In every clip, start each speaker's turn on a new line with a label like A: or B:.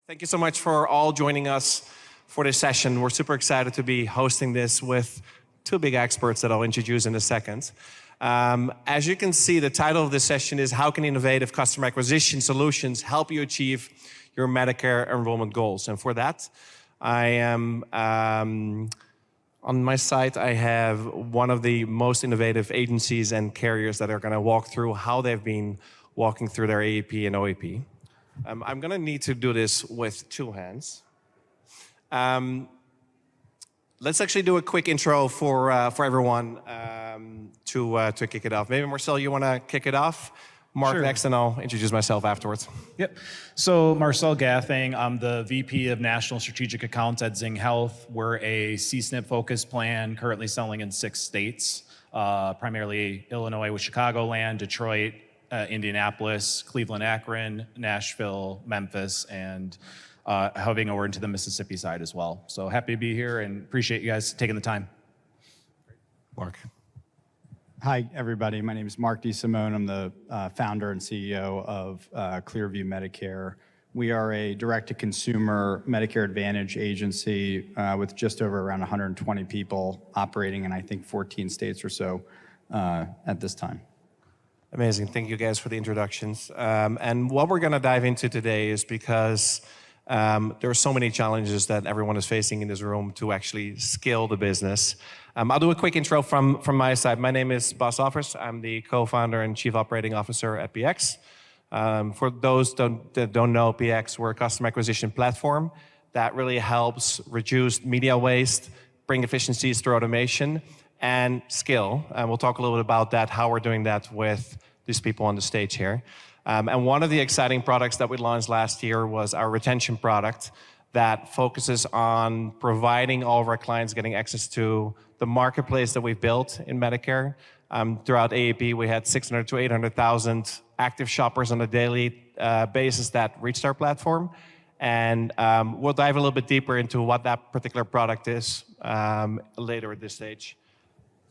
A: Thank you so much for all joining us for this session. We're super excited to be hosting this with two big experts that I'll introduce in a second. As you can see, the title of this session is How Can Innovative Customer Acquisition Solutions Help You Achieve Your Medicare Enrollment Goals? And for that, I am, on my side, I have one of the most innovative agencies and carriers that are going to walk through how they've been walking through their AEP and OEP. I'm going to need to do this with two hands. Let's actually do a quick intro for everyone to kick it off. Maybe Marcel, you want to kick it off? Mark
B: Sure.
A: Next, and I'll introduce myself afterwards.
B: Yep. So Marcel Gathing, I'm the VP of National Strategic Accounts at Zing Health. We're a CSNP-focused plan currently selling in 6 states, primarily Illinois with Chicagoland, Detroit, Indianapolis, Cleveland, Akron, Nashville, Memphis, and heading over into the Mississippi side as well. So happy to be here and appreciate you guys taking the time.
A: Mark.
C: Hi, everybody. My name is Mark DeSimone. I'm the founder and CEO of Clearview Medicare. We are a direct-to-consumer Medicare Advantage agency with just over around 120 people operating in, I think, 14 states or so at this time.
A: Amazing. Thank you guys for the introductions. And what we're going to dive into today is because there are so many challenges that everyone is facing in this room to actually scale the business. I'll do a quick intro from my side. My name is Bas Offers. I'm the co-founder and chief operating officer at PX. For those that don't know PX, we're a customer acquisition platform that really helps reduce media waste, bring efficiencies through automation, and scale. And we'll talk a little bit about that, how we're doing that with these people on the stage here. And one of the exciting products that we launched last year was our retention product that focuses on providing all of our clients getting access to the marketplace that we've built in Medicare. Throughout AEP, we had 600 to 800,000 active shoppers on a daily basis that reached our platform. And we'll dive a little bit deeper into what that particular product is later at this stage.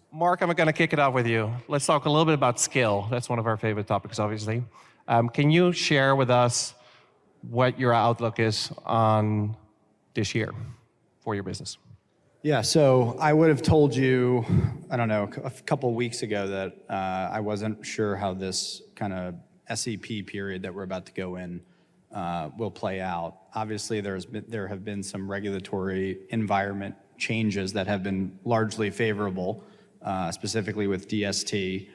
A: Mark, I'm going to kick it off with you. Let's talk a little bit about scale. That's one of our favorite topics, obviously. Can you share with us what your outlook is on this year for your business?
C: Yeah, so I would have told you, I don't know, a couple of weeks ago that I wasn't sure how this kind of SEP period that we're about to go in will play out. Obviously, there have been some regulatory environment changes that have been largely favorable, specifically with DST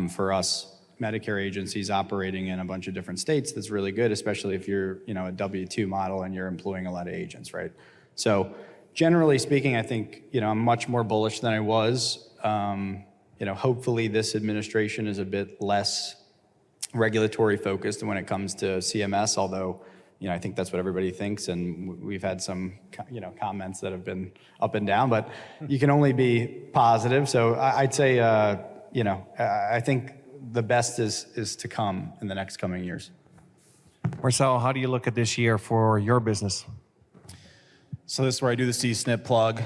C: for us Medicare agencies operating in a bunch of different states. That's really good, especially if you're a W-2 model and you're employing a lot of agents, right? So generally speaking, I think I'm much more bullish than I was. Hopefully this administration is a bit less regulatory focused when it comes to CMS, although I think that's what everybody thinks, and we've had some comments that have been up and down, but you can only be positive. So I'd say I think the best is to come in the next coming years.
A: Marcel, how do you look at this year for your business?
B: So this is where I do the CSNP plug.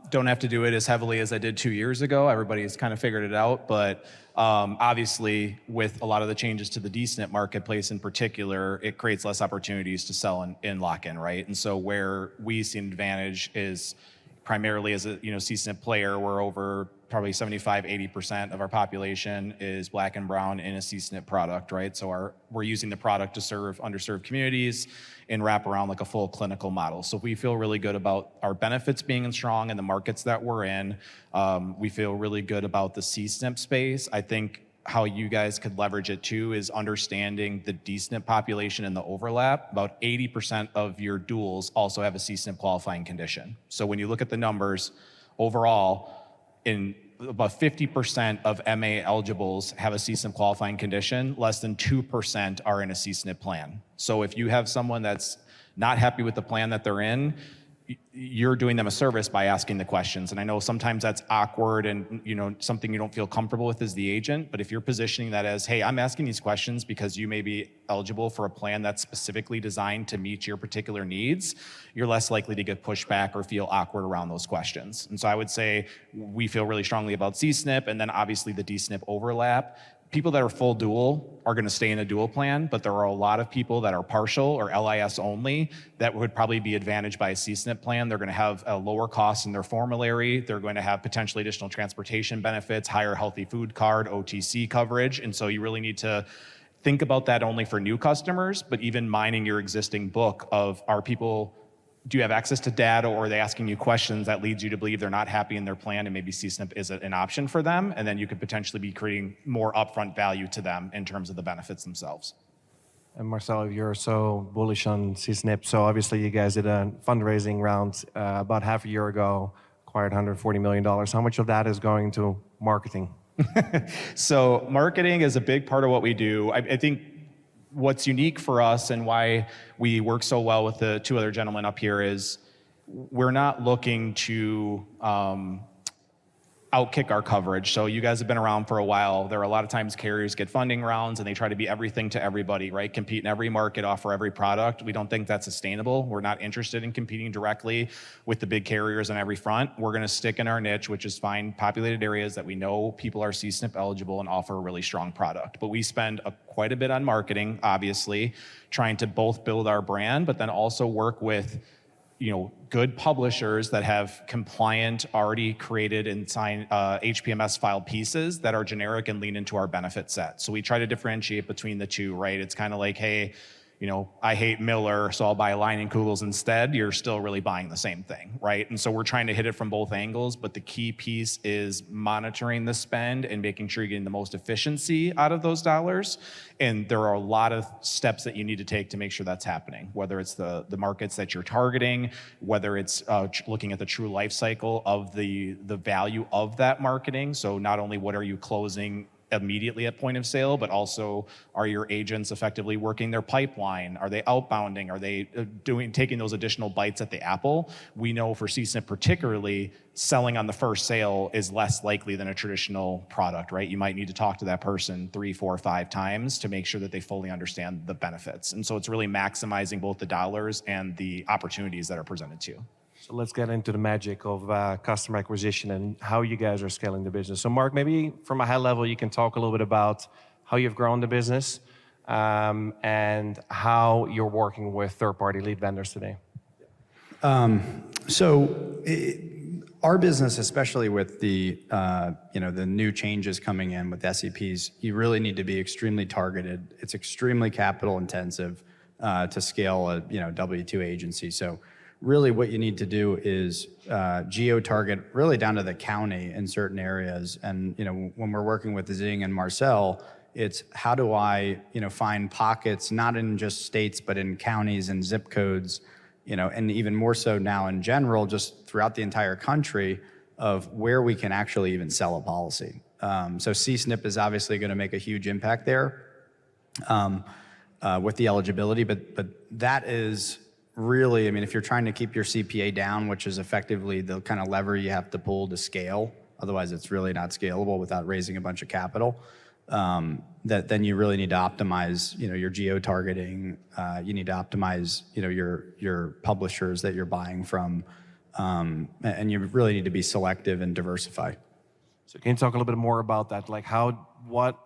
B: Don't have to do it as heavily as I did 2 years ago. Everybody's kind of figured it out, but obviously with a lot of the changes to the DSNP marketplace in particular, it creates less opportunities to sell and lock in, right? And so where we see an advantage is primarily as a CSNP player, we're over probably 75-80% of our population is Black and brown in a CSNP product, right? So we're using the product to serve underserved communities and wrap around like a full clinical model. So we feel really good about our benefits being strong in the markets that we're in. We feel really good about the CSNP space. I think how you guys could leverage it too is understanding the DSNP population and the overlap. About 80% of your duals also have a CSNP qualifying condition. So when you look at the numbers overall, in about 50% of MA eligibles have a CSNP qualifying condition, less than 2% are in a CSNP plan. So if you have someone that's not happy with the plan that they're in, you're doing them a service by asking the questions. And I know sometimes that's awkward and something you don't feel comfortable with as the agent, but if you're positioning that as, hey, I'm asking these questions because you may be eligible for a plan that's specifically designed to meet your particular needs, you're less likely to get pushback or feel awkward around those questions. And so I would say we feel really strongly about CSNP, and then obviously the DSNP overlap people that are full dual are going to stay in a dual plan, but there are a lot of people that are partial or LIS only that would probably be advantaged by a C-SNP plan. They're going to have a lower cost in their formulary. They're going to have potentially additional transportation benefits, higher healthy food card, OTC coverage. And so you really need to think about that only for new customers, but even mining your existing book of, are people, do you have access to data, or are they asking you questions that leads you to believe they're not happy in their plan and maybe C-SNP is an option for them? And then you could potentially be creating more upfront value to them in terms of the benefits themselves.
A: And Marcelo, you're so bullish on C-SNP. So obviously you guys did a fundraising round about half a year ago, acquired $140 million. How much of that is going to marketing?
B: So marketing is a big part of what we do. I think what's unique for us and why we work so well with the two other gentlemen up here is we're not looking to outkick our coverage. So you guys have been around for a while. There are a lot of times carriers get funding rounds and they try to be everything to everybody, right? Compete in every market, offer every product. We don't think that's sustainable. We're not interested in competing directly with the big carriers on every front. We're going to stick in our niche, which is find populated areas that we know people are C-SNP eligible and offer a really strong product. But we spend quite a bit on marketing, obviously, trying to both build our brand, but then also work with good publishers that have compliant, already created and signed HPMS filed pieces that are generic and lean into our benefit set. So we try to differentiate between the two, right? It's kind of like, hey, I hate Miller, so I'll buy Leinenkugels instead. You're still really buying the same thing, right? And so we're trying to hit it from both angles, but the key piece is monitoring the spend and making sure you're getting the most efficiency out of those dollars. And there are a lot of steps that you need to take to make sure that's happening, whether it's the markets that you're targeting, whether it's looking at the true life cycle of the value of that marketing. So not only what are you closing immediately at point of sale, but also are your agents effectively working their pipeline? Are they outbounding? Are they taking those additional bites at the apple? We know for C-SNP particularly, selling on the first sale is less likely than a traditional product, right? You might need to talk to that person 3, 4, 5 times to make sure that they fully understand the benefits. And so it's really maximizing both the dollars and the opportunities that are presented to you.
A: So let's get into the magic of customer acquisition and how you guys are scaling the business. So Mark, maybe from a high level, you can talk a little bit about how you've grown the business and how you're working with third-party lead vendors today.
C: Our business, especially with the the new changes coming in with SEPs, you really need to be extremely targeted. It's extremely capital intensive to scale a W-2 agency. So really what you need to do is geo-target really down to the county in certain areas. And when we're working with Zing and Marcel, it's how do I find pockets, not in just states, but in counties and zip codes, and even more so now in general, just throughout the entire country, of where we can actually even sell a policy. So C-SNP is obviously going to make a huge impact there with the eligibility, but that is really, if you're trying to keep your CPA down, which is effectively the kind of lever you have to pull to scale, otherwise it's really not scalable without raising a bunch of capital, then you really need to optimize, your geo-targeting. You need to optimize, your publishers that you're buying from, and you really need to be selective and diversify.
A: So can you talk a little bit more about that? Like what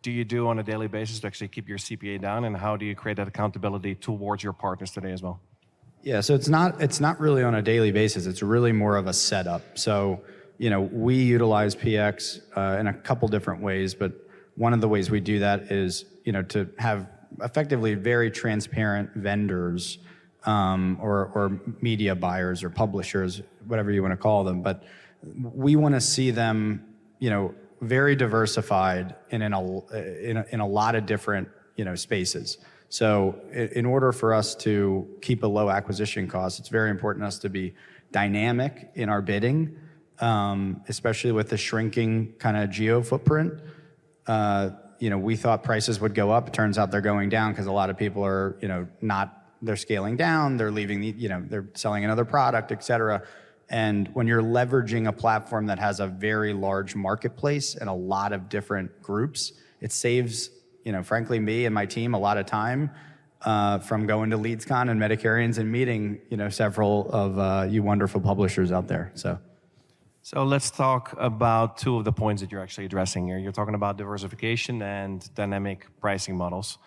A: do you do on a daily basis to actually keep your CPA down, and how do you create that accountability towards your partners today as well?
C: Yeah, so it's not really on a daily basis. It's really more of a setup. So, we utilize PX in a couple different ways, but one of the ways we do that is, to have effectively very transparent vendors or media buyers or publishers, whatever you want to call them. But we want to see them, very diversified and in a lot of different spaces. So in order for us to keep a low acquisition cost, it's very important to us to be dynamic in our bidding, especially with the shrinking kind of geo footprint. We thought prices would go up. It turns out they're going down because a lot of people are they're scaling down, they're leaving they're selling another product, et cetera. And when you're leveraging a platform that has a very large marketplace and a lot of different groups, it saves, frankly, me and my team a lot of time from going to LeadsCon and Medicarians and meeting, several of you wonderful publishers out there. So
A: So let's talk about two of the points that you're actually addressing here. You're talking about diversification and dynamic pricing models.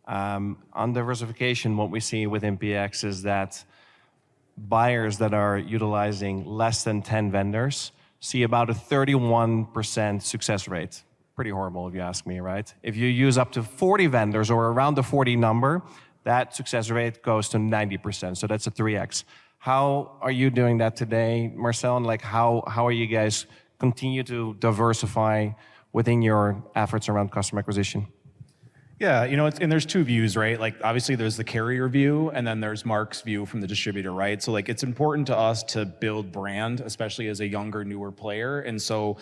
A: On diversification, what we see with MPX is that buyers that are utilizing less than 10 vendors see about a 31% success rate. Pretty horrible if you ask me, right? If you use up to 40 vendors or around the 40 number, that success rate goes to 90%. So that's a 3x. How are you doing that today, Marcel? And like how are you guys continue to diversify within your efforts around customer acquisition?
B: Yeah, and there's two views, right? Like obviously there's the carrier view and then there's Mark's view from the distributor, right? So like it's important to us to build brand, especially as a younger, newer player. And so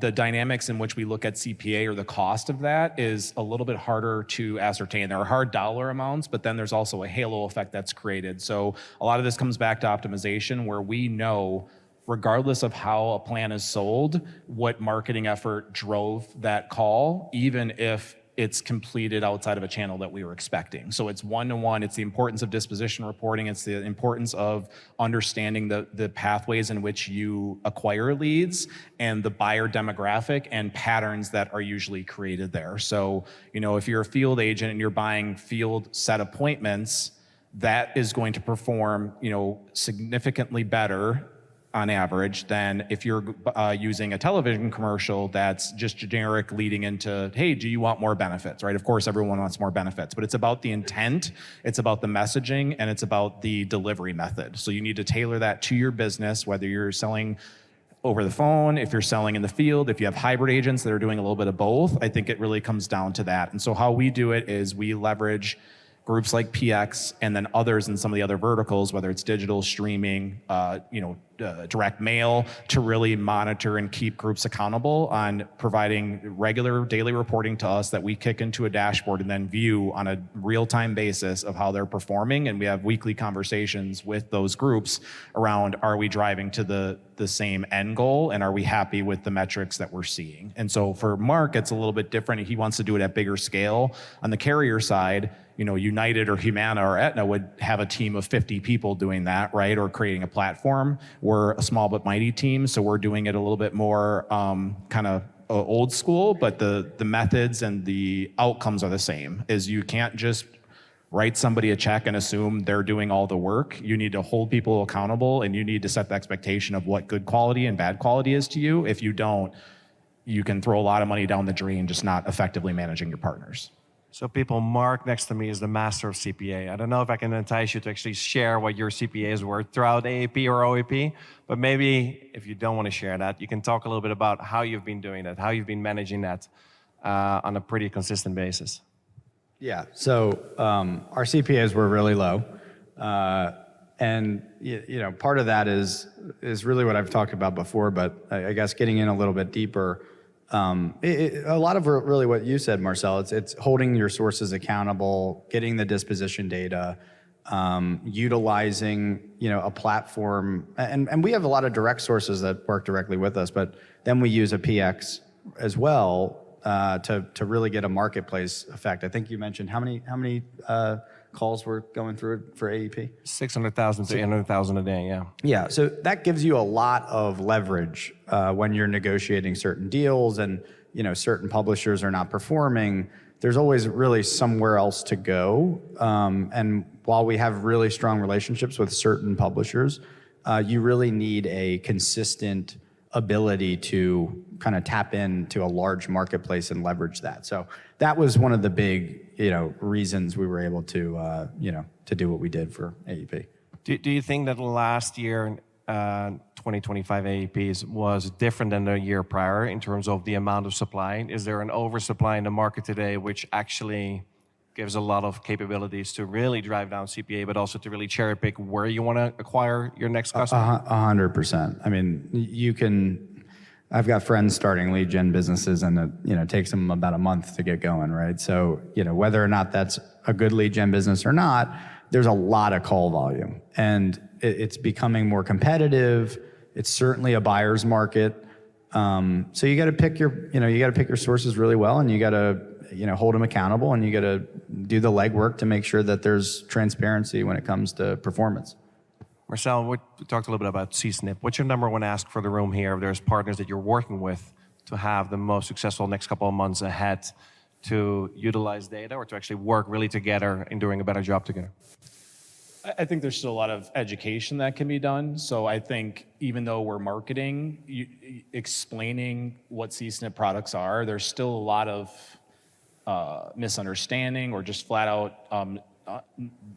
B: the dynamics in which we look at CPA or the cost of that is a little bit harder to ascertain. There are hard dollar amounts, but then there's also a halo effect that's created. So a lot of this comes back to optimization where we know regardless of how a plan is sold, what marketing effort drove that call, even if it's completed outside of a channel that we were expecting. So it's one-to-one, it's the importance of disposition reporting, it's the importance of understanding the pathways in which you acquire leads and the buyer demographic and patterns that are usually created there. So, if you're a field agent and you're buying field set appointments, that is going to perform, significantly better on average than if you're using a television commercial that's just generic leading into, hey, do you want more benefits, right? Of course, everyone wants more benefits, but it's about the intent, it's about the messaging, and it's about the delivery method. So you need to tailor that to your business, whether you're selling over the phone, if you're selling in the field, if you have hybrid agents that are doing a little bit of both. I think it really comes down to that. And so how we do it is we leverage groups like PX and then others in some of the other verticals, whether it's digital, streaming, direct mail, to really monitor and keep groups accountable on providing regular daily reporting to us that we kick into a dashboard and then view on a real-time basis of how they're performing. And we have weekly conversations with those groups around, are we driving to the same end goal and are we happy with the metrics that we're seeing? And so for Mark, it's a little bit different. He wants to do it at bigger scale. On the carrier side, United or Humana or Aetna would have a team of 50 people doing that, right? Or creating a platform. We're a small but mighty team, so we're doing it a little bit more kind of old school, but the methods and the outcomes are the same. Is you can't just write somebody a check and assume they're doing all the work. You need to hold people accountable and you need to set the expectation of what good quality and bad quality is to you. If you don't, you can throw a lot of money down the drain just not effectively managing your partners.
A: So people, Mark next to me is the master of CPA. I don't know if I can entice you to actually share what your CPAs were throughout AAP or OAP, but maybe if you don't want to share that, you can talk a little bit about how you've been doing that, how you've been managing that on a pretty consistent basis.
C: Yeah, so our CPAs were really low. And part of that is really what I've talked about before, but I guess getting in a little bit deeper, a lot of really what you said, Marcel, it's holding your sources accountable, getting the disposition data, utilizing a platform, and we have a lot of direct sources that work directly with us, but then we use a PX as well to really get a marketplace effect. I think you mentioned how many calls were going through for AEP?
A: 600,000 to 800,000 a day, yeah.
C: Yeah, so that gives you a lot of leverage when you're negotiating certain deals and certain publishers are not performing. There's always really somewhere else to go. And while we have really strong relationships with certain publishers, you really need a consistent ability to kind of tap into a large marketplace and leverage that. So that was one of the big, reasons we were able to, to do what we did for AEP.
A: Do you think that last year, 2025 AEPs was different than the year prior in terms of the amount of supply? Is there an oversupply in the market today, which actually gives a lot of capabilities to really drive down CPA, but also to really cherry pick where you want to acquire your next customer?
C: 100%. I mean, I've got friends starting lead gen businesses and it takes them about a month to get going, right? So, whether or not that's a good lead gen business or not, there's a lot of call volume and it's becoming more competitive. It's certainly a buyer's market. So you got to pick your sources really well, and you got to, hold them accountable, and you got to do the legwork to make sure that there's transparency when it comes to performance.
A: Marcel, we talked a little bit about CSNP. What's your number one ask for the room here? If there's partners that you're working with to have the most successful next couple of months ahead to utilize data or to actually work really together in doing a better job together?
B: I think there's still a lot of education that can be done. So I think even though we're marketing, explaining what CSNP products are, there's still a lot of misunderstanding or just flat out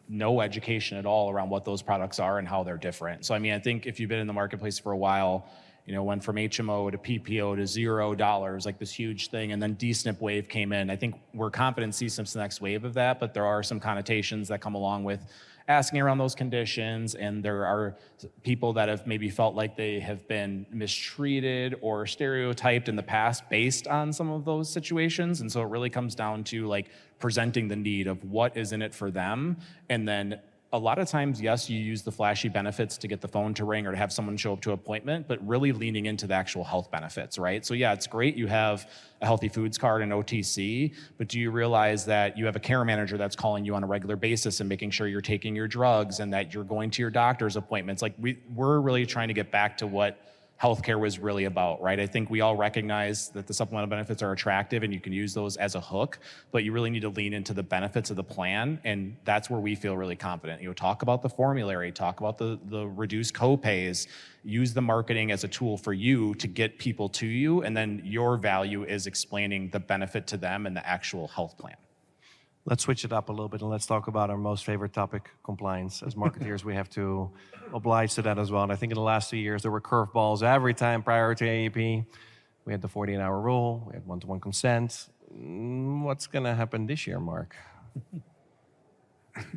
B: no education at all around what those products are and how they're different. So I mean, I think if you've been in the marketplace for a while, went from HMO to PPO to $0, like this huge thing, and then DSNP wave came in. I think we're confident CSNP's the next wave of that, but there are some connotations that come along with asking around those conditions, and there are people that have maybe felt like they have been mistreated or stereotyped in the past based on some of those situations. And so it really comes down to like presenting the need of what is in it for them. And then a lot of times, yes, you use the flashy benefits to get the phone to ring or to have someone show up to an appointment, but really leaning into the actual health benefits, right? So yeah, it's great you have a healthy foods card and OTC, but do you realize that you have a care manager that's calling you on a regular basis and making sure you're taking your drugs and that you're going to your doctor's appointments? Like we're really trying to get back to what healthcare was really about, right? I think we all recognize that the supplemental benefits are attractive and you can use those as a hook, but you really need to lean into the benefits of the plan, and that's where we feel really confident. Talk about the formulary, talk about the reduced co-pays, use the marketing as a tool for you to get people to you, and then your value is explaining the benefit to them and the actual health plan.
A: Let's switch it up a little bit and let's talk about our most favorite topic, compliance. As marketeers, we have to oblige to that as well. And I think in the last 2 years, there were curveballs every time prior to AEP. We had the 48-hour rule, we had one-to-one consent. What's going to happen this year, Mark?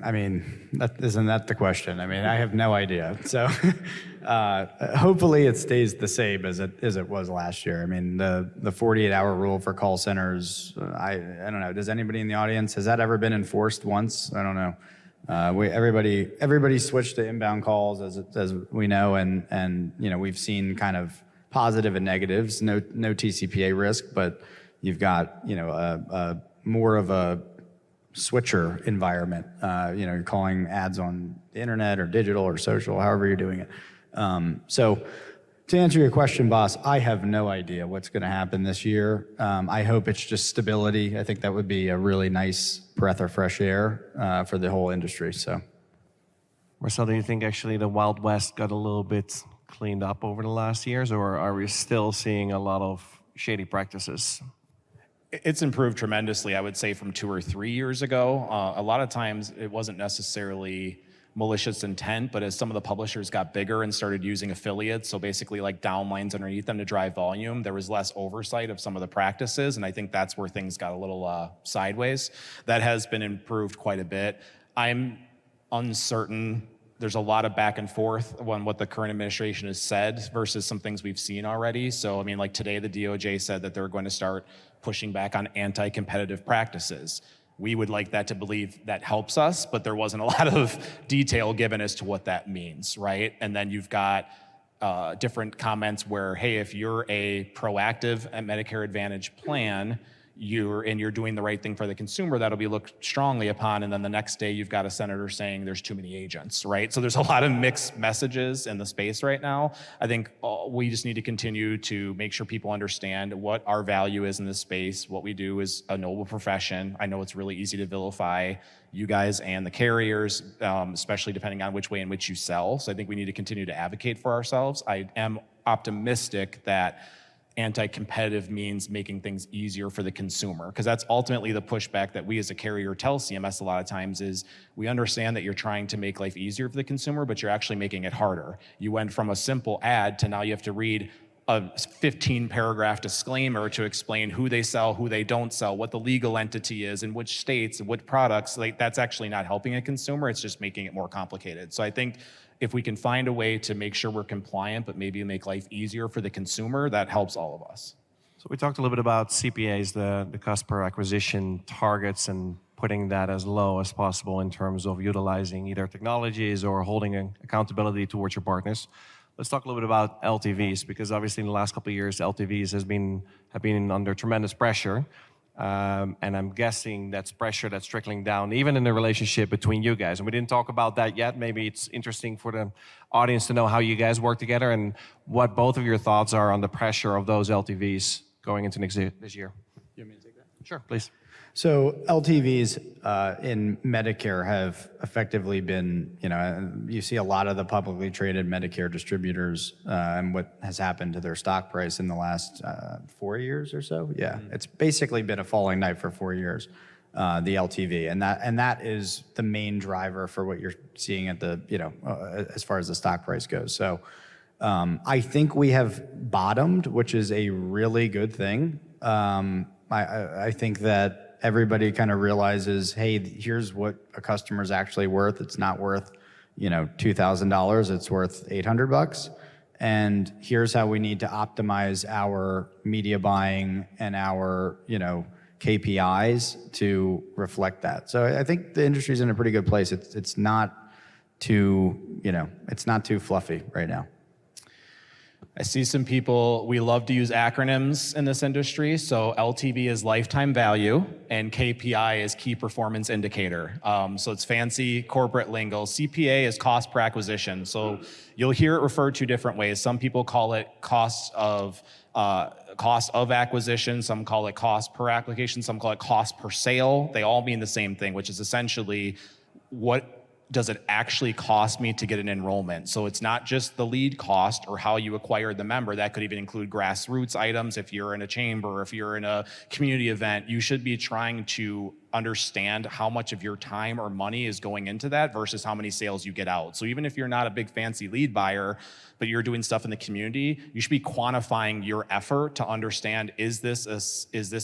C: I mean, isn't that the question? I mean, I have no idea. So hopefully it stays the same as it was last year. I mean, the 48-hour rule for call centers, I don't know. Does anybody in the audience, has that ever been enforced once? I don't know. Everybody switched to inbound calls as we know, and we've seen kind of positive and negatives, no TCPA risk, but you've got a more of a switcher environment. You're calling ads on the internet or digital or social, however you're doing it. So to answer your question, boss, I have no idea what's going to happen this year. I hope it's just stability. I think that would be a really nice breath of fresh air for the whole industry. So,
A: Marcel, do you think actually the Wild West got a little bit cleaned up over the last years, or are we still seeing a lot of shady practices?
B: It's improved tremendously, I would say, from 2 or 3 years ago. A lot of times it wasn't necessarily malicious intent, but as some of the publishers got bigger and started using affiliates, so basically like downlines underneath them to drive volume, there was less oversight of some of the practices, and I think that's where things got a little sideways. That has been improved quite a bit. I'm uncertain. There's a lot of back and forth on what the current administration has said versus some things we've seen already. So, I mean, like today, the DOJ said that they're going to start pushing back on anti-competitive practices. We would like that to believe that helps us, but there wasn't a lot of detail given as to what that means, right? And then you've got different comments where, hey, if you're a proactive Medicare Advantage plan, you're doing the right thing for the consumer, that'll be looked strongly upon, and then the next day you've got a senator saying there's too many agents, right? So there's a lot of mixed messages in the space right now. I think we just need to continue to make sure people understand what our value is in this space. What we do is a noble profession. I know it's really easy to vilify you guys and the carriers, especially depending on which way in which you sell. So I think we need to continue to advocate for ourselves. I am optimistic that anti-competitive means making things easier for the consumer, because that's ultimately the pushback that we as a carrier tell CMS a lot of times is we understand that you're trying to make life easier for the consumer, but you're actually making it harder. You went from a simple ad to now you have to read a 15-paragraph disclaimer to explain who they sell, who they don't sell, what the legal entity is, in which states, and what products. Like, that's actually not helping a consumer. It's just making it more complicated. So I think if we can find a way to make sure we're compliant, but maybe make life easier for the consumer, that helps all of us.
A: So we talked a little bit about CPAs, the cost per acquisition targets, and putting that as low as possible in terms of utilizing either technologies or holding accountability towards your partners. Let's talk a little bit about LTVs, because obviously in the last couple of years, LTVs have been under tremendous pressure. And I'm guessing that's pressure that's trickling down, even in the relationship between you guys. And we didn't talk about that yet. Maybe it's interesting for the audience to know how you guys work together and what both of your thoughts are on the pressure of those LTVs going into this year.
B: You want me to take that?
A: Sure, please.
C: So LTVs in Medicare have effectively been, you see a lot of the publicly traded Medicare distributors and what has happened to their stock price in the last 4 years or so. Yeah, it's basically been a falling knife for 4 years, the LTV, and that is the main driver for what you're seeing at the, as far as the stock price goes. So I think we have bottomed, which is a really good thing. I think that everybody kind of realizes, hey, here's what a customer's actually worth. It's not worth, $2,000. It's worth $800. And here's how we need to optimize our media buying and our, KPIs to reflect that. So I think the industry's in a pretty good place. It's not too, it's not too fluffy right now.
B: I see some people, we love to use acronyms in this industry. So LTV is lifetime value and KPI is key performance indicator. So it's fancy corporate lingo. CPA is cost per acquisition. So you'll hear it referred to different ways. Some people call it cost of acquisition. Some call it cost per application. Some call it cost per sale. They all mean the same thing, which is essentially what does it actually cost me to get an enrollment? So it's not just the lead cost or how you acquired the member. That could even include grassroots items. If you're in a chamber, if you're in a community event, you should be trying to understand how much of your time or money is going into that versus how many sales you get out. So even if you're not a big fancy lead buyer, but you're doing stuff in the community, you should be quantifying your effort to understand, is this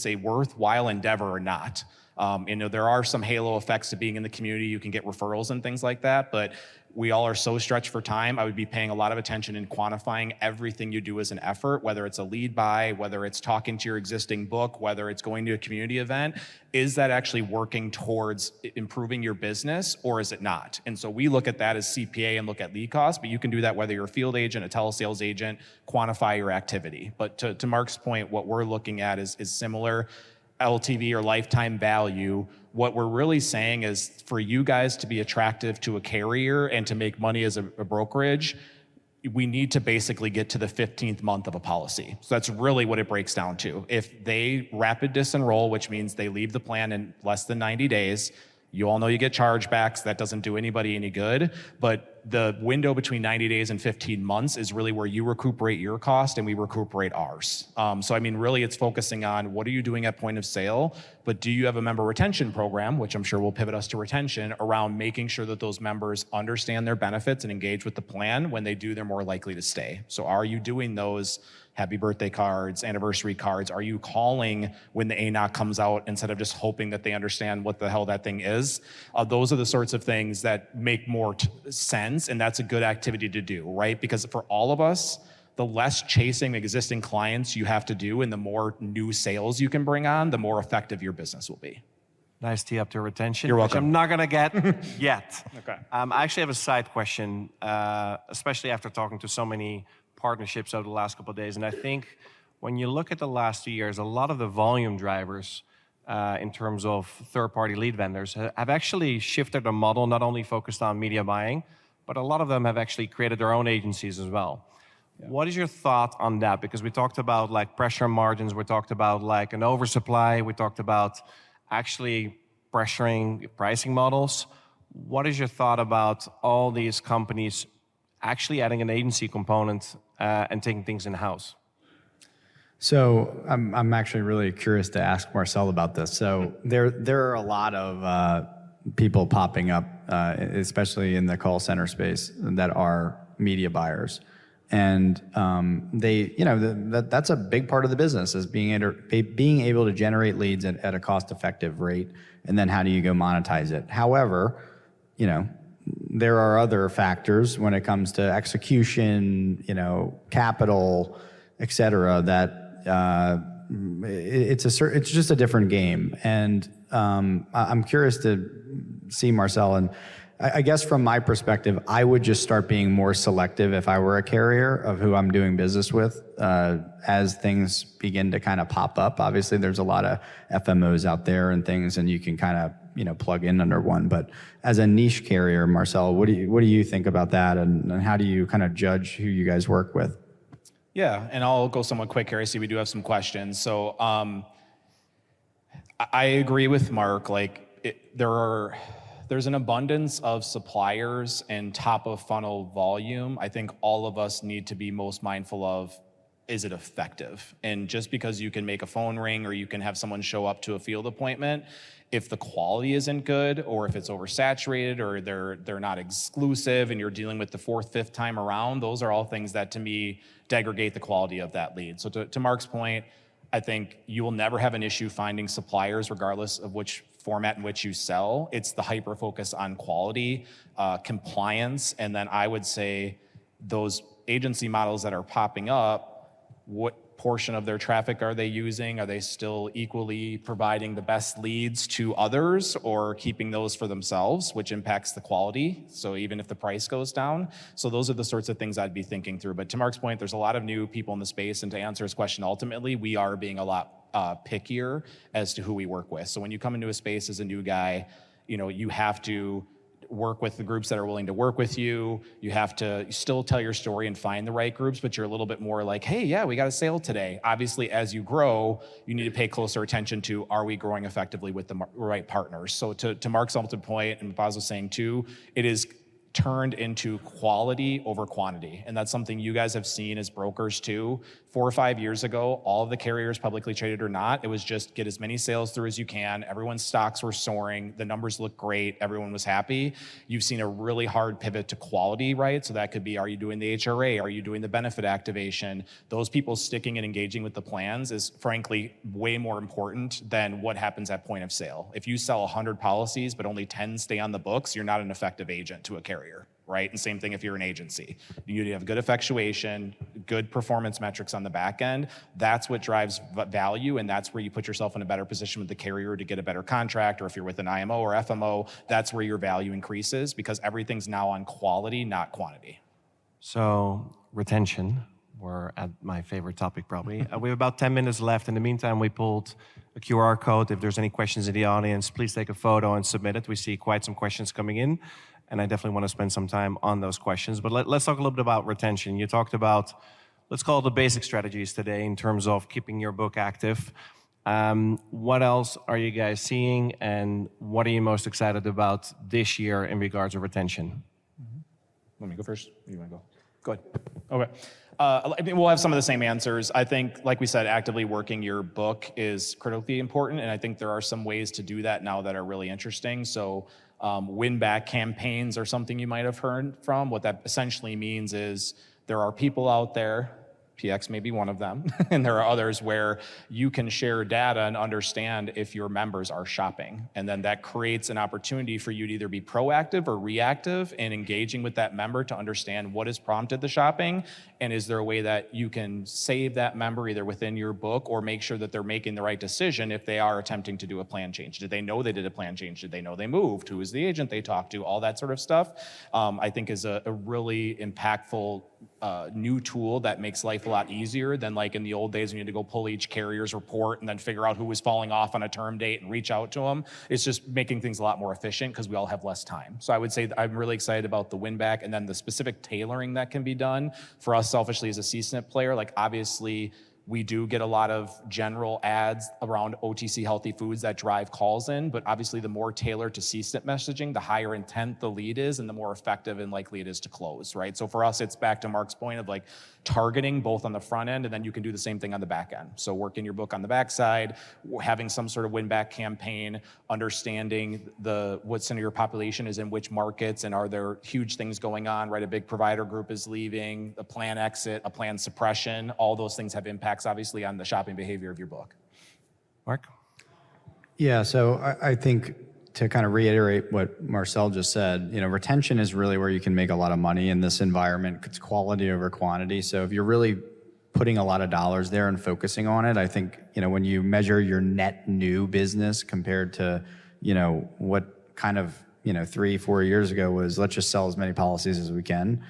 B: a worthwhile endeavor or not? There are some halo effects to being in the community. You can get referrals and things like that, but we all are so stretched for time. I would be paying a lot of attention in quantifying everything you do as an effort, whether it's a lead buy, whether it's talking to your existing book, whether it's going to a community event. Is that actually working towards improving your business or is it not? And so we look at that as CPA and look at lead cost, but you can do that whether you're a field agent, a telesales agent, quantify your activity. But to Mark's point, what we're looking at is similar. LTV or lifetime value. What we're really saying is for you guys to be attractive to a carrier and to make money as a brokerage, we need to basically get to the 15th month of a policy. So that's really what it breaks down to. If they rapid disenroll, which means they leave the plan in less than 90 days, you all know you get chargebacks. That doesn't do anybody any good. But the window between 90 days and 15 months is really where you recuperate your cost and we recuperate ours. Really it's focusing on what are you doing at point of sale, but do you have a member retention program, which I'm sure will pivot us to retention, around making sure that those members understand their benefits and engage with the plan. When they do, they're more likely to stay. So are you doing those happy birthday cards, anniversary cards? Are you calling when the ANOC comes out instead of just hoping that they understand what the hell that thing is? Those are the sorts of things that make more sense, and that's a good activity to do, right? Because for all of us, the less chasing existing clients you have to do and the more new sales you can bring on, the more effective your business will be.
A: Nice tee up to retention.
B: You're welcome.
A: Which I'm not going to get yet.
B: Okay.
A: I actually have a side question, especially after talking to so many partnerships over the last couple of days. And I think when you look at the last 2 years, a lot of the volume drivers in terms of third-party lead vendors have actually shifted their model, not only focused on media buying, but a lot of them have actually created their own agencies as well. Yeah. What is your thought on that? Because we talked about like pressure margins, we talked about like an oversupply, we talked about actually pressuring pricing models. What is your thought about all these companies actually adding an agency component and taking things in-house?
C: So I'm actually really curious to ask Marcel about this. So there are a lot of people popping up, especially in the call center space, that are media buyers, and that's a big part of the business, is being able to generate leads at a cost-effective rate, and then how do you go monetize it? However, there are other factors when it comes to execution, capital, et cetera, that it's just a different game. And I'm curious to see, Marcel, and I guess from my perspective, I would just start being more selective if I were a carrier of who I'm doing business with as things begin to kind of pop up. Obviously, there's a lot of FMOs out there and things, and you can kind of plug in under one. But as a niche carrier, Marcel, what do you think about that, and how do you kind of judge who you guys work with?
B: Yeah, and I'll go somewhat quick here. I see we do have some questions. So I agree with Mark. There's an abundance of suppliers and top of funnel volume. I think all of us need to be most mindful of, is it effective? And just because you can make a phone ring or you can have someone show up to a field appointment, if the quality isn't good, or if it's oversaturated, or they're not exclusive and you're dealing with the fourth, fifth time around, those are all things that to me degrade the quality of that lead. So to Mark's point, I think you will never have an issue finding suppliers regardless of which format in which you sell. It's the hyper focus on quality, compliance, and then I would say those agency models that are popping up, what portion of their traffic are they using? Are they still equally providing the best leads to others, or keeping those for themselves, which impacts the quality? So even if the price goes down. So those are the sorts of things I'd be thinking through. But to Mark's point, there's a lot of new people in the space, and to answer his question, ultimately, we are being a lot pickier as to who we work with. So when you come into a space as a new guy, you have to work with the groups that are willing to work with you. You have to still tell your story and find the right groups, but you're a little bit more like, hey, yeah, we got a sale today. Obviously, as you grow, you need to pay closer attention to, are we growing effectively with the right partners? So to Mark's ultimate point, and Baz was saying too, it is turned into quality over quantity. And that's something you guys have seen as brokers too. 4 or 5 years ago, all of the carriers, publicly traded or not, it was just get as many sales through as you can. Everyone's stocks were soaring. The numbers looked great. Everyone was happy. You've seen a really hard pivot to quality, right? So that could be, are you doing the HRA? Are you doing the benefit activation? Those people sticking and engaging with the plans is frankly way more important than what happens at point of sale. If you sell 100 policies, but only 10 stay on the books, you're not an effective agent to a carrier, right? And same thing if you're an agency. You need to have good effectuation, good performance metrics on the back end. That's what drives value, and that's where you put yourself in a better position with the carrier to get a better contract, or if you're with an IMO or FMO, that's where your value increases, because everything's now on quality, not quantity.
A: So retention, we're at my favorite topic probably. We have about 10 minutes left. In the meantime, we pulled a QR code. If there's any questions in the audience, please take a photo and submit it. We see quite some questions coming in, and I definitely want to spend some time on those questions. But let's talk a little bit about retention. You talked about, let's call it the basic strategies today in terms of keeping your book active. What else are you guys seeing, and what are you most excited about this year in regards to retention?
B: Want me to go first? Or you want to go? Go ahead. Okay. I mean, we'll have some of the same answers. I think, like we said, actively working your book is critically important, and I think there are some ways to do that now that are really interesting. So win-back campaigns are something you might have heard from. What that essentially means is there are people out there, PX may be one of them, and there are others where you can share data and understand if your members are shopping. And then that creates an opportunity for you to either be proactive or reactive in engaging with that member to understand what has prompted the shopping, and is there a way that you can save that member either within your book or make sure that they're making the right decision if they are attempting to do a plan change. Did they know they did a plan change? Did they know they moved? Who is the agent they talked to? All that sort of stuff, I think is a really impactful new tool that makes life a lot easier than like in the old days when you had to go pull each carrier's report and then figure out who was falling off on a term date and reach out to them. It's just making things a lot more efficient because we all have less time. So I would say I'm really excited about the win back, and then the specific tailoring that can be done for us selfishly as a CSNP player. Like obviously we do get a lot of general ads around OTC healthy foods that drive calls in, but obviously the more tailored to CSNP messaging, the higher intent the lead is and the more effective and likely it is to close, right? So for us, it's back to Mark's point of like targeting both on the front end, and then you can do the same thing on the back end. So working your book on the backside, having some sort of win back campaign, understanding what center of your population is in which markets, and are there huge things going on, right? A big provider group is leaving, a plan exit, a plan suppression, all those things have impacts obviously on the shopping behavior of your book.
A: Mark?
C: Yeah, so I think to kind of reiterate what Marcel just said, retention is really where you can make a lot of money in this environment. It's quality over quantity. So if you're really putting a lot of dollars there and focusing on it, I think, when you measure your net new business compared to, what kind of, 3-4 years ago was let's just sell as many policies as we can.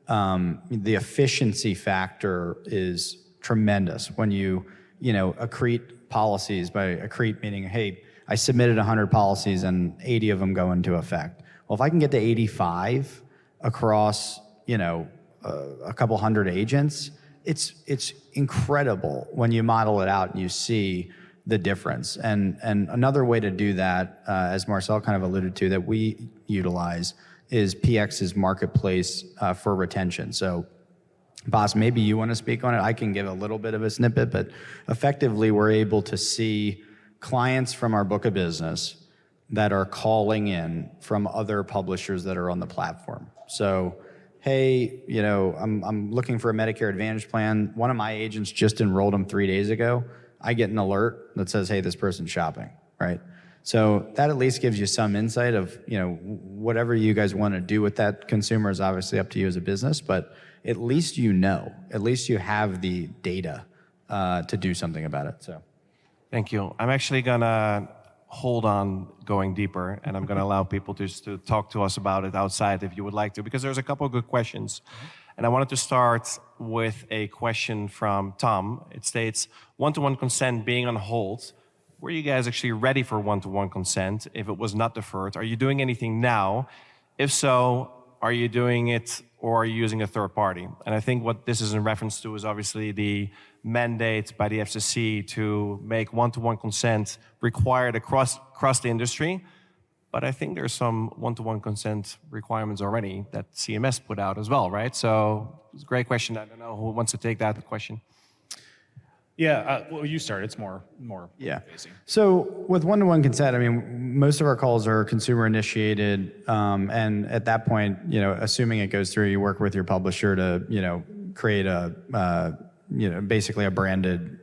C: The efficiency factor is tremendous when you accrete policies. By accrete meaning, hey, I submitted 100 policies and 80 of them go into effect. Well, if I can get to 85 across a couple hundred agents, it's incredible when you model it out and you see the difference. And another way to do that, as Marcel kind of alluded to, that we utilize is PX's marketplace for retention. So, boss, maybe you want to speak on it. I can give a little bit of a snippet, but effectively we're able to see clients from our book of business that are calling in from other publishers that are on the platform. So, hey, I'm looking for a Medicare Advantage plan. One of my agents just enrolled them 3 days ago. I get an alert that says, hey, this person's shopping, right? So that at least gives you some insight of, whatever you guys want to do with that consumer is obviously up to you as a business, but at least at least you have the data to do something about it. So,
A: Thank you. I'm actually gonna hold on going deeper, and I'm gonna allow people to talk to us about it outside if you would like to, because there's a couple of good questions. And I wanted to start with a question from Tom. It states, one-to-one consent being on hold. Were you guys actually ready for one-to-one consent if it was not deferred? Are you doing anything now? If so, are you doing it or are you using a third party? And I think what this is in reference to is obviously the mandate by the FCC to make one-to-one consent required across the industry. But I think there's some one-to-one consent requirements already that CMS put out as well, right? So it's a great question. I don't know who wants to take that question.
B: Yeah, well, you start. It's more.
C: yeah.
B: Facing.
C: So with one-to-one consent, most of our calls are consumer initiated, and at that point, assuming it goes through, you work with your publisher to, create a, basically a branded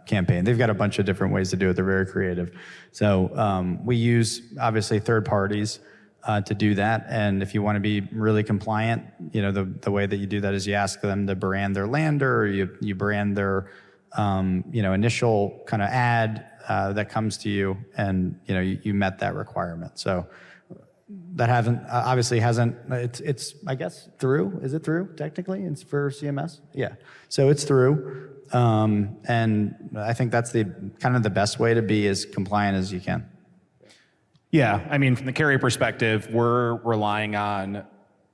C: campaign. They've got a bunch of different ways to do it. They're very creative. So we use obviously third parties to do that. And if you want to be really compliant, the way that you do that is you ask them to brand their lander, or you brand their initial kind of ad that comes to you, and you met that requirement. So that obviously hasn't. It's I guess through. Is it through technically? It's for CMS. Yeah. So it's through, and I think that's the kind of the best way to be as compliant as you can.
B: Yeah, from the carrier perspective, we're relying on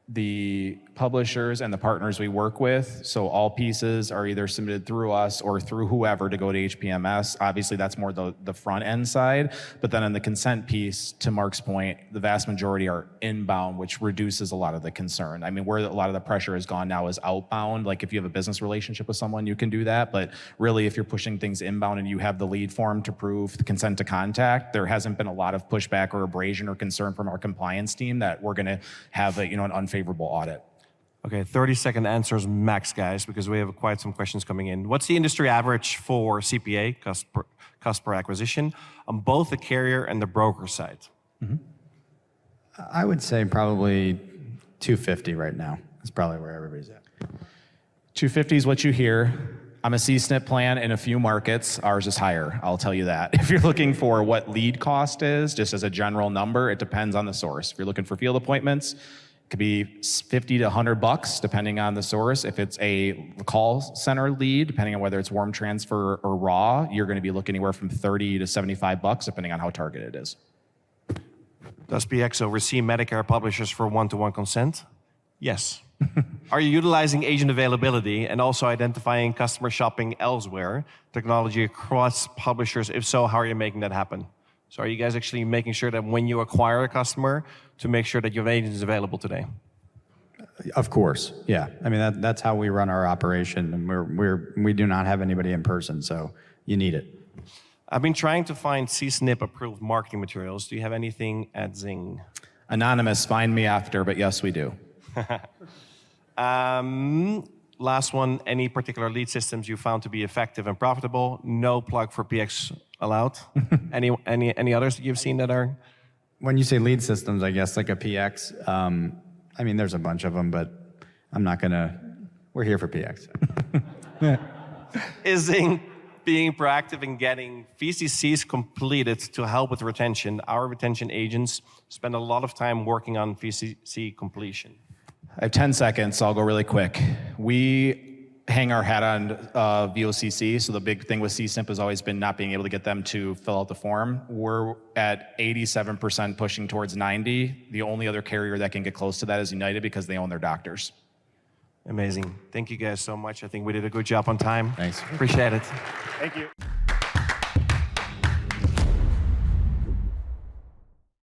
B: the publishers and the partners we work with. So all pieces are either submitted through us or through whoever to go to HPMS. Obviously, that's more the front end side. But then on the consent piece, to Mark's point, the vast majority are inbound, which reduces a lot of the concern. Where a lot of the pressure has gone now is outbound. Like if you have a business relationship with someone, you can do that. But really, if you're pushing things inbound and you have the lead form to prove the consent to contact, there hasn't been a lot of pushback or abrasion or concern from our compliance team that we're going to have an unfavorable audit.
A: Okay, 30-second answers max, guys, because we have quite some questions coming in. What's the industry average for CPA, cost per acquisition, on both the carrier and the broker side?
C: Mm-hmm. I would say probably $250 right now. That's probably where everybody's at.
B: $250 is what you hear. I'm a C-SNP plan in a few markets. Ours is higher, I'll tell you that. If you're looking for what lead cost is, just as a general number, it depends on the source. If you're looking for field appointments, it could be $50 to $100 depending on the source. If it's a call center lead, depending on whether it's warm transfer or raw, you're going to be looking anywhere from $30 to $75 depending on how targeted it is.
A: Does PX oversee Medicare publishers for one-to-one consent? Yes. Are you utilizing agent availability and also identifying customer shopping elsewhere technology across publishers? If so, how are you making that happen? So are you guys actually making sure that when you acquire a customer, to make sure that your agent is available today?
C: Of course, yeah. That's how we run our operation, and we do not have anybody in person, so you need it.
A: I've been trying to find CSNP approved marketing materials. Do you have anything at Zing?
B: Anonymous, find me after, but yes, we do.
A: Last one, any particular lead systems you found to be effective and profitable? No plug for PX allowed. Any others that you've seen that are?
C: When you say lead systems, I guess like a PX, there's a bunch of them, but I'm not gonna, we're here for PX.
A: Is Zing being proactive in getting VCCs completed to help with retention. Our retention agents spend a lot of time working on VCC completion.
B: I have 10 seconds, so I'll go really quick. We hang our hat on VOCC, so the big thing with CSNP has always been not being able to get them to fill out the form. We're at 87% pushing towards 90. The only other carrier that can get close to that is United because they own their doctors.
A: Amazing. Thank you guys so much. I think we did a good job on time.
B: Thanks.
A: Appreciate it.
B: Thank you.